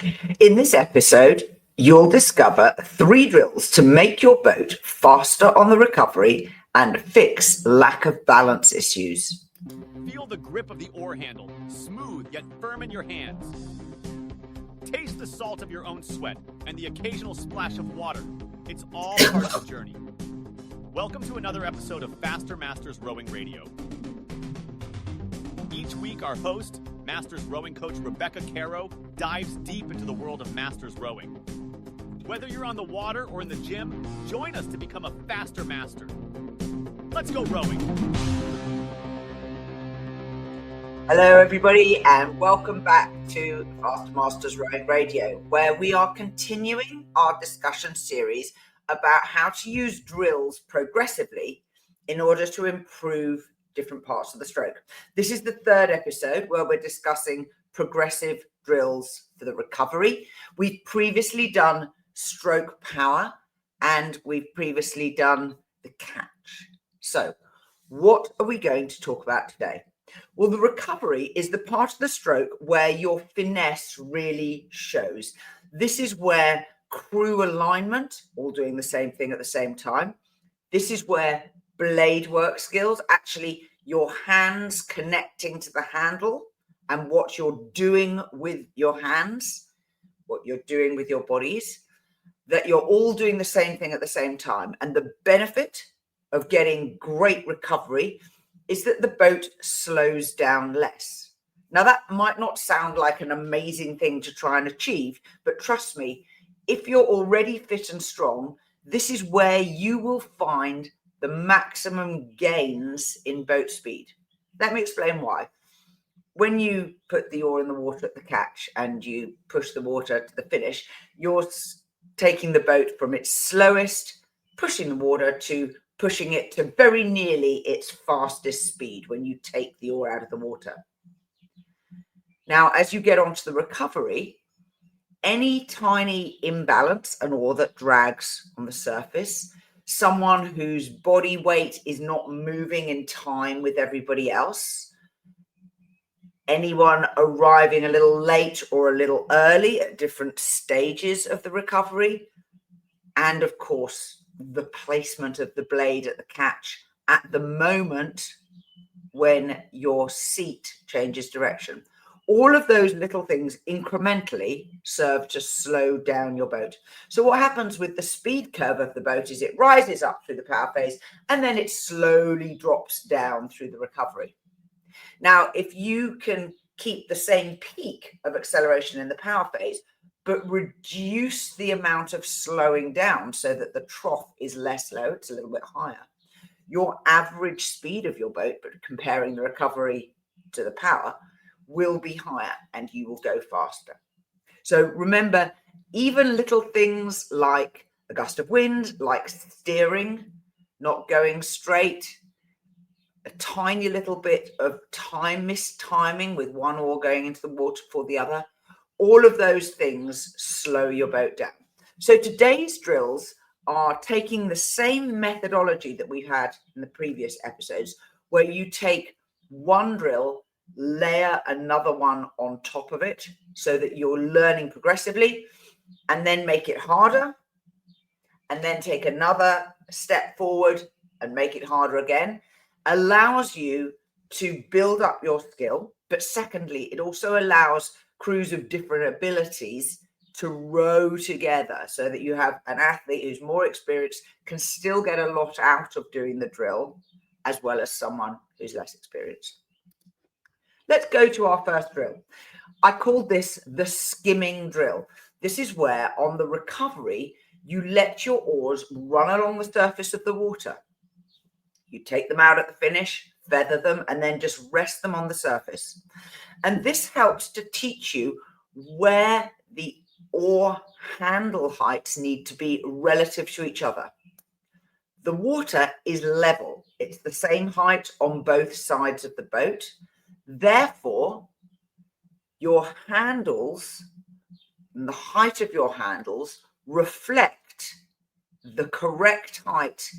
In this episode, you'll discover 3 drills to make your boat faster on the recovery and fix lack of balance issues. Feel the grip of the oar handle, smooth yet firm in your hands. Taste the salt of your own sweat and the occasional splash of water. It's all part of the journey. Welcome to another episode of Faster Masters Rowing Radio. Each week, our host, Masters rowing coach Rebecca Caro, dives deep into the world of Masters rowing. Whether you're on the water or in the gym, join us to become a faster master. Let's go rowing. Hello, everybody, and welcome back to Faster Masters Rowing Radio, where we are continuing our discussion series about how to use drills progressively in order to improve different parts of the stroke. This is the 3rd episode where we're discussing progressive drills for the recovery. We've previously done stroke power and we've previously done the catch. So what are we going to talk about today? Well, the recovery is the part of the stroke where your finesse really shows. This is where crew alignment, all doing the same thing at the same time. This is where blade work skills, actually your hands connecting to the handle and what you're doing with your hands, what you're doing with your bodies, that you're all doing the same thing at the same time. And the benefit of getting great recovery is that the boat slows down less. Now, that might not sound like an amazing thing to try and achieve, but trust me, if you're already fit and strong, this is where you will find the maximum gains in boat speed. Let me explain why. When you put the oar in the water at the catch and you push the water to the finish, you're taking the boat from its slowest, pushing the water, to pushing it to very nearly its fastest speed when you take the oar out of the water. Now, as you get onto the recovery, any tiny imbalance, an oar that drags on the surface, someone whose body weight is not moving in time with everybody else, anyone arriving a little late or a little early at different stages of the recovery, and of course, the placement of the blade at the catch at the moment when your seat changes direction. All of those little things incrementally serve to slow down your boat. So what happens with the speed curve of the boat is it rises up through the power phase and then it slowly drops down through the recovery. Now, if you can keep the same peak of acceleration in the power phase, but reduce the amount of slowing down so that the trough is less low, it's a little bit higher, your average speed of your boat, but comparing the recovery to the power, will be higher and you will go faster. So remember, even little things like a gust of wind, like steering, not going straight, a tiny little bit of mistiming with one oar going into the water before the other, all of those things slow your boat down. So today's drills are taking the same methodology that we've had in the previous episodes, where you take one drill, layer another one on top of it so that you're learning progressively, and then make it harder, and then take another step forward and make it harder again. Allows you to build up your skill, but secondly, it also allows crews of different abilities to row together so that you have an athlete who's more experienced can still get a lot out of doing the drill, as well as someone who's less experienced. Let's go to our first drill. I called this the skimming drill. This is where on the recovery, you let your oars run along the surface of the water. You take them out at the finish, feather them, and then just rest them on the surface. And this helps to teach you where the oar handle heights need to be relative to each other. The water is level. It's the same height on both sides of the boat. Therefore, your handles and the height of your handles reflect the correct height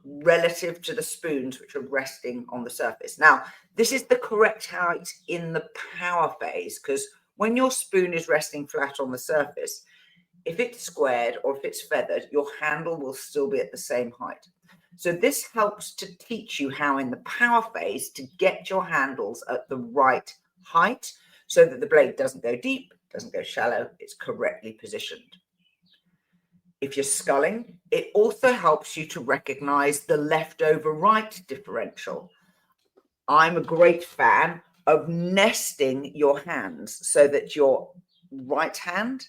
relative to the spoons which are resting on the surface. Now, this is the correct height in the power phase, because when your spoon is resting flat on the surface, if it's squared or if it's feathered, your handle will still be at the same height. So this helps to teach you how in the power phase to get your handles at the right height so that the blade doesn't go deep, doesn't go shallow, it's correctly positioned. If you're sculling, it also helps you to recognize the left over right differential. I'm a great fan of nesting your hands so that your right hand,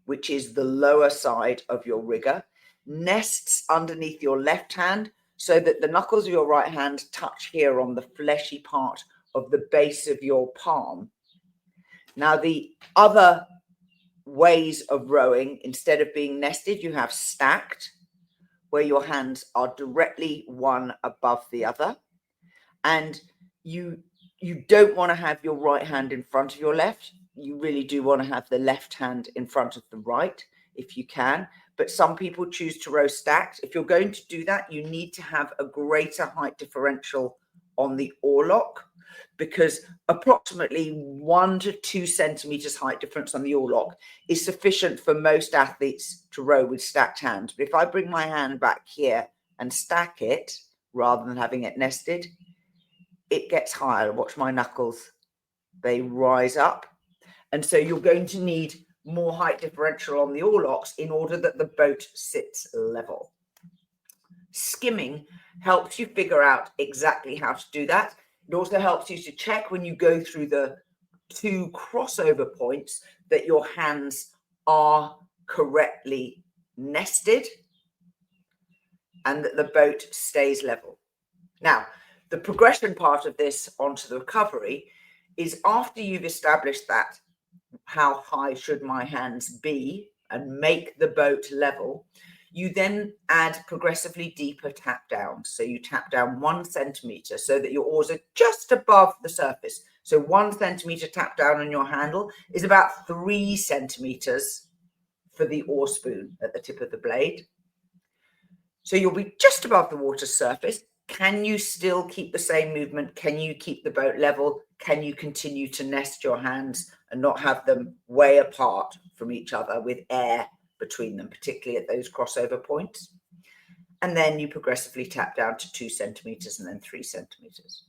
which is the lower side of your rigger, nests underneath your left hand so that the knuckles of your right hand touch here on the fleshy part of the base of your palm. Now, the other ways of rowing, instead of being nested, you have stacked, where your hands are directly one above the other. And you don't want to have your right hand in front of your left. You really do want to have the left hand in front of the right if you can. But some people choose to row stacked. If you're going to do that, you need to have a greater height differential on the oarlock, because approximately 1 to 2 centimeters height difference on the oarlock is sufficient for most athletes to row with stacked hands. But if I bring my hand back here and stack it rather than having it nested, it gets higher. Watch my knuckles. They rise up. And so you're going to need more height differential on the oarlocks in order that the boat sits level. Skimming helps you figure out exactly how to do that. It also helps you to check when you go through the 2 crossover points that your hands are correctly nested and that the boat stays level. Now, the progression part of this onto the recovery is after you've established that, how high should my hands be, and make the boat level, you then add progressively deeper tap down. So you tap down 1 centimeter so that your oars are just above the surface. So 1 centimeter tap down on your handle is about 3 centimeters for the oar spoon at the tip of the blade. So you'll be just above the water surface. Can you still keep the same movement? Can you keep the boat level? Can you continue to nest your hands and not have them way apart from each other with air between them, particularly at those crossover points? And then you progressively tap down to 2 centimeters and then 3 centimeters.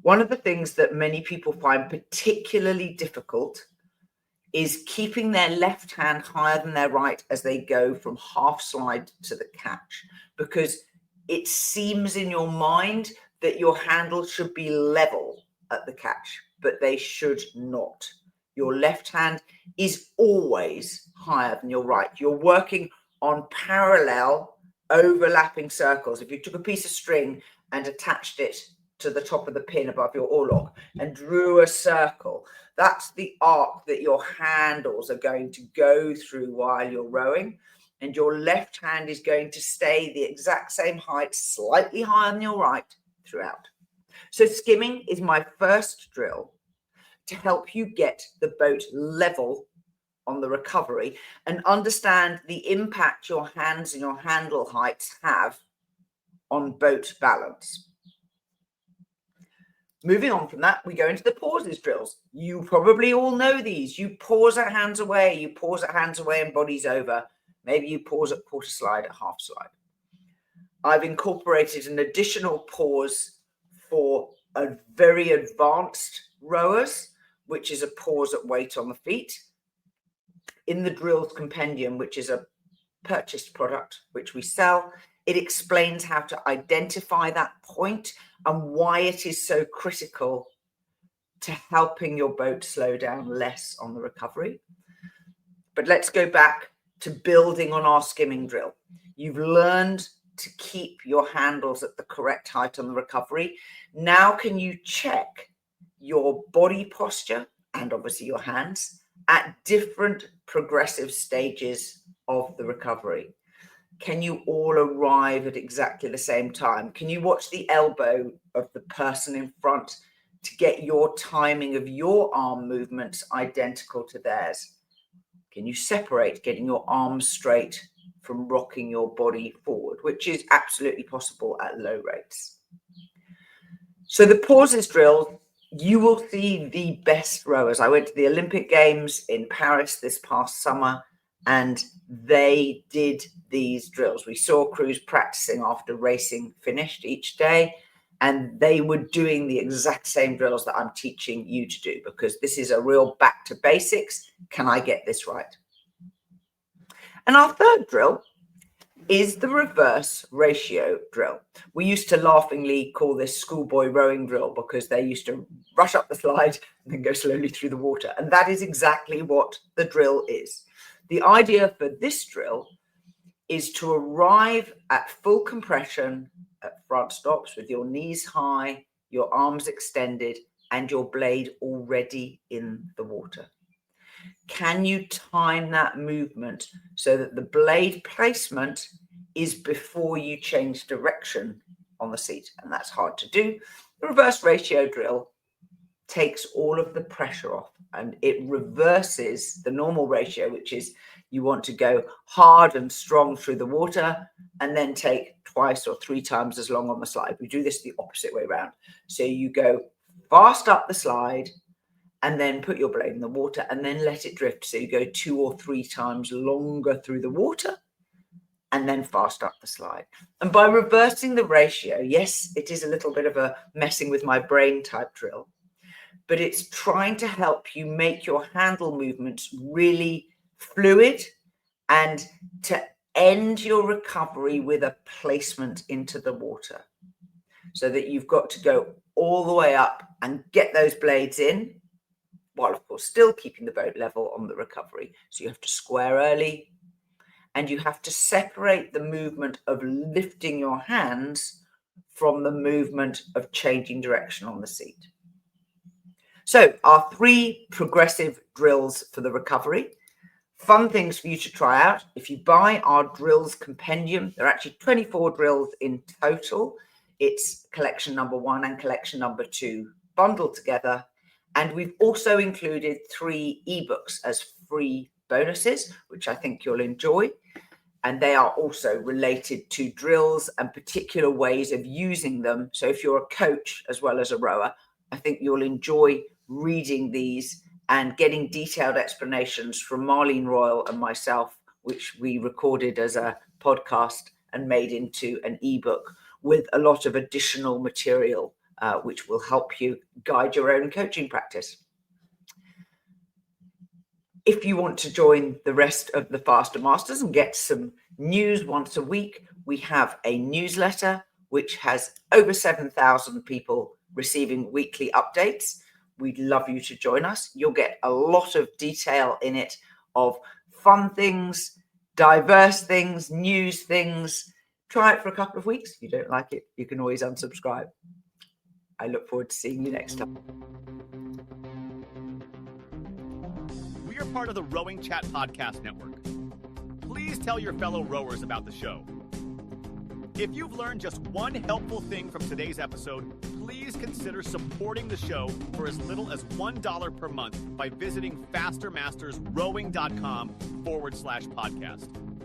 One of the things that many people find particularly difficult is keeping their left hand higher than their right as they go from half slide to the catch, because it seems in your mind that your handle should be level at the catch, but they should not. Your left hand is always higher than your right. You're working on parallel overlapping circles. If you took a piece of string and attached it to the top of the pin above your oarlock and drew a circle, that's the arc that your handles are going to go through while you're rowing. And your left hand is going to stay the exact same height, slightly higher than your right throughout. So skimming is my first drill to help you get the boat level on the recovery and understand the impact your hands and your handle heights have on boat balance. Moving on from that, we go into the pauses drills. You probably all know these. You pause at hands away, you pause at hands away and bodies over. Maybe you pause at quarter slide, at half slide. I've incorporated an additional pause for a very advanced rowers, which is a pause at weight on the feet. In the Drills Compendium, which is a purchased product which we sell, it explains how to identify that point and why it is so critical to helping your boat slow down less on the recovery. But let's go back to building on our skimming drill. You've learned to keep your handles at the correct height on the recovery. Now can you check your body posture and obviously your hands at different progressive stages of the recovery? Can you all arrive at exactly the same time? Can you watch the elbow of the person in front to get your timing of your arm movements identical to theirs? Can you separate getting your arms straight from rocking your body forward, which is absolutely possible at low rates? So the pauses drill you will see the best rowers. I went to the Olympic Games in Paris this past summer, and they did these drills. We saw crews practicing after racing finished each day, and they were doing the exact same drills that I'm teaching you to do, because this is a real back to basics. Can I get this right? And our third drill is the reverse ratio drill. We used to laughingly call this schoolboy rowing drill because they used to rush up the slide and then go slowly through the water. And that is exactly what the drill is. The idea for this drill is to arrive at full compression at front stops with your knees high, your arms extended, and your blade already in the water. Can you time that movement so that the blade placement is before you change direction on the seat? And that's hard to do. The reverse ratio drill takes all of the pressure off, and it reverses the normal ratio, which is you want to go hard and strong through the water and then take twice or three times as long on the slide. We do this the opposite way around. So you go fast up the slide and then put your blade in the water and then let it drift. So you go 2 or 3 times longer through the water and then fast up the slide. And by reversing the ratio, yes, it is a little bit of a messing with my brain type drill, but it's trying to help you make your handle movements really fluid and to end your recovery with a placement into the water, so that you've got to go all the way up and get those blades in, while of course still keeping the boat level on the recovery. So you have to square early, and you have to separate the movement of lifting your hands from the movement of changing direction on the seat. So our 3 progressive drills for the recovery. Fun things for you to try out. If you buy our drills compendium, there are actually 24 drills in total. It's collection number 1 and collection number 2 bundled together. And we've also included 3 ebooks as free bonuses, which I think you'll enjoy. And they are also related to drills and particular ways of using them. So if you're a coach as well as a rower, I think you'll enjoy reading these and getting detailed explanations from Marlene Royal and myself, which we recorded as a podcast and made into an ebook with a lot of additional material, which will help you guide your own coaching practice. If you want to join the rest of the Faster Masters and get some news once a week, we have a newsletter which has over 7,000 people receiving weekly updates. We'd love you to join us. You'll get a lot of detail in it of fun things, diverse things, news things. Try it for a couple of weeks. If you don't like it, you can always unsubscribe. I look forward to seeing you next time. We are part of the RowingChat podcast network. Please tell your fellow rowers about the show. If you've learned just one helpful thing from today's episode, please consider supporting the show for as little as $1 per month by visiting fastermastersrowing.com/podcast.